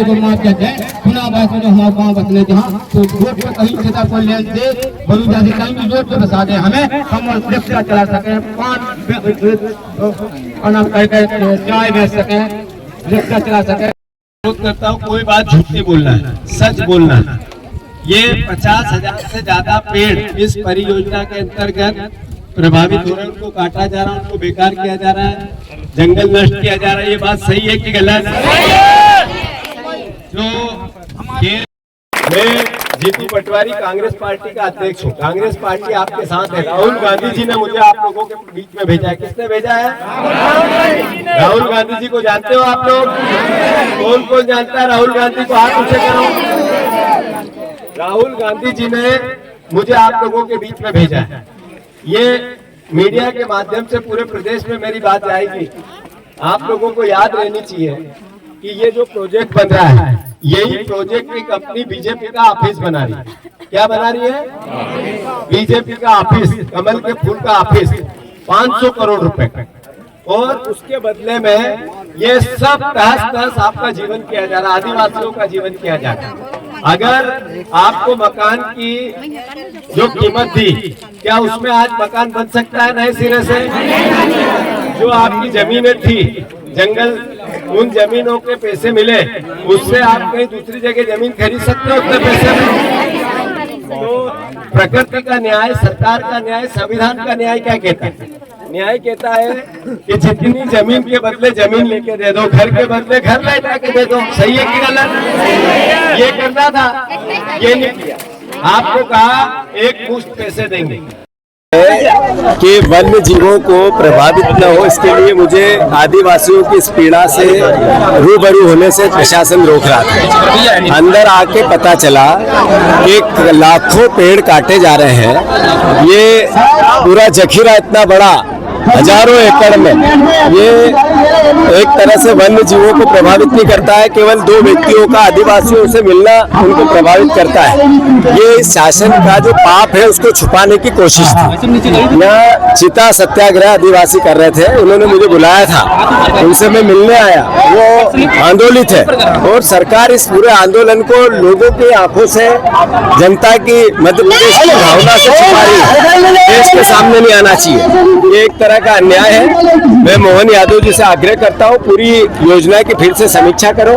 जो माफ कहते हैं चुनाव बाईस में जो हमारे गाँव बसने जहाँ तो रोड पे कहीं नेता को ले दे बलूजा से कहीं भी रोड पे बसा दे हमें हम रिक्शा चला सके चाय बेच सके रिक्शा चला सके। करता हूँ कोई बात झूठ नहीं बोलना है, सच बोलना है। ये 50,000 से ज्यादा पेड़ इस परियोजना के अंतर्गत प्रभावित हो रहे हैं, उनको काटा जा रहा है, उनको बेकार किया जा रहा है, जंगल नष्ट किया जा रहा है। ये बात सही है कि गलत? जो ये मैं जीतू पटवारी कांग्रेस पार्टी का अध्यक्ष हूँ। कांग्रेस पार्टी आपके साथ है। राहुल गांधी जी ने मुझे आप लोगों के बीच में भेजा है। किसने भेजा है? राहुल गांधी जी को जानते हो आप लोग? कौन कौन जानता है राहुल गांधी को? हाथ ऊंचे करो। राहुल गांधी जी ने मुझे आप लोगों के बीच में भेजा है। ये मीडिया के माध्यम से पूरे प्रदेश में मेरी बात जाएगी। आप लोगों को याद रहनी चाहिए कि ये जो प्रोजेक्ट बन रहा है, यही प्रोजेक्ट की कंपनी बीजेपी का ऑफिस बना रही है। क्या बना रही है? बीजेपी का ऑफिस, कमल के फूल का ऑफिस, 500 करोड़ रुपए का। और उसके बदले में ये सब तहस तहस आपका जीवन किया जा रहा है, आदिवासियों का जीवन किया जा रहा है। अगर आपको मकान की जो कीमत थी, क्या उसमें आज मकान बन सकता है नए सिरे से? जो आपकी जमीनें थी, जंगल, उन जमीनों के पैसे मिले, उससे आप कहीं दूसरी जगह जमीन खरीद सकते हो उतने पैसे में? तो प्रकृति का न्याय, सरकार का न्याय, संविधान का न्याय क्या कहता है? न्याय कहता है कि जितनी जमीन के बदले जमीन लेके दे दो, घर के बदले घर लेके के दे दो। सही है कि गलत? ये करना था, ये नहीं किया। आपको कहा एक मुश्त पैसे देंगे कि वन्य जीवों को प्रभावित न हो, इसके लिए मुझे आदिवासियों की इस पीड़ा से रूबरू होने से प्रशासन रोक रहा था। अंदर आके पता चला कि लाखों पेड़ काटे जा रहे हैं। ये पूरा जखीरा इतना बड़ा, हजारों एकड़ में, ये एक तरह से वन्य जीवों को प्रभावित नहीं करता है, केवल दो व्यक्तियों का आदिवासियों से मिलना उनको प्रभावित करता है। ये शासन का जो पाप है उसको छुपाने की कोशिश थी। यहाँ चिता सत्याग्रह आदिवासी कर रहे थे, उन्होंने मुझे बुलाया था, उनसे मैं मिलने आया। वो आंदोलित है और सरकार इस पूरे आंदोलन को लोगों की आंखों से, जनता की, मध्य प्रदेश की भावना से छुपा रही है। देश के सामने नहीं आना चाहिए। ये एक तरह का अन्याय है। मैं मोहन यादव जी से आग्रह करता हूँ, पूरी योजना की फिर से समीक्षा करो।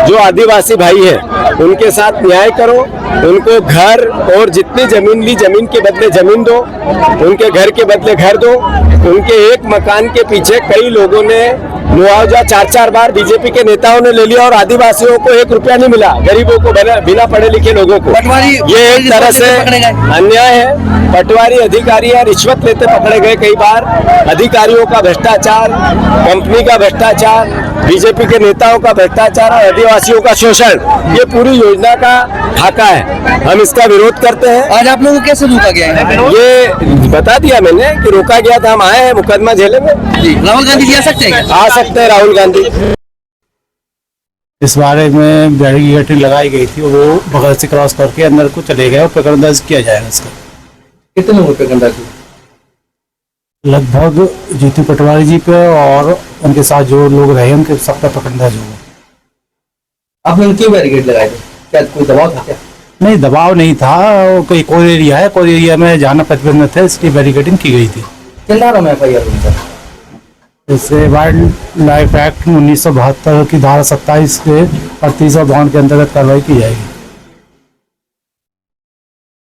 जो आदिवासी भाई है उनके साथ न्याय करो, उनको घर और जितनी जमीन ली, जमीन के बदले जमीन दो, उनके घर के बदले घर दो। उनके एक मकान के पीछे कई लोगों ने मुआवजा 4-4 बार बीजेपी के नेताओं ने ले लिया और आदिवासियों को 1 रुपया नहीं मिला, गरीबों को, बिना पढ़े लिखे लोगों को। ये एक तरह से अन्याय है। पटवारी अधिकारी रिश्वत लेते पकड़े गए कई बार। अधिकारियों का भ्रष्टाचार, कंपनी का भ्रष्टाचार, बीजेपी के नेताओं का भ्रष्टाचार और आदिवासियों का शोषण, ये पूरी योजना का खाका है। हम इसका विरोध करते हैं। आज आप लोगों को कैसे रोका गया है? ये बता दिया मैंने कि रोका गया था। हम आए हैं मुकदमा झेलेंगे। राहुल गांधी जी आ सकते हैं? आ सकते हैं राहुल गांधी। इस बारे में बैरिकेडिंग लगाई गई थी, वो बगल से क्रॉस करके अंदर को चले गए और प्रकरण दर्ज किया जाएगा इसका। कितने लोगों पे प्रकरण दर्ज? लगभग जीतू पटवारी जी पे और उनके साथ जो लोग रहे उनके सबका प्रकरण दर्ज होगा। आपने क्यों बैरिकेड लगाए थे? क्या कोई दबाव था क्या? नहीं, दबाव नहीं था। कोई कोर एरिया है, कोर एरिया में जाना प्रतिबंधित है, इसकी बैरिकेडिंग की गई थी। कितना में FIR? इससे वाइल्ड लाइफ एक्ट 1972 की धारा 27 के और 30 और बाउंड के अंतर्गत कार्रवाई की जाएगी।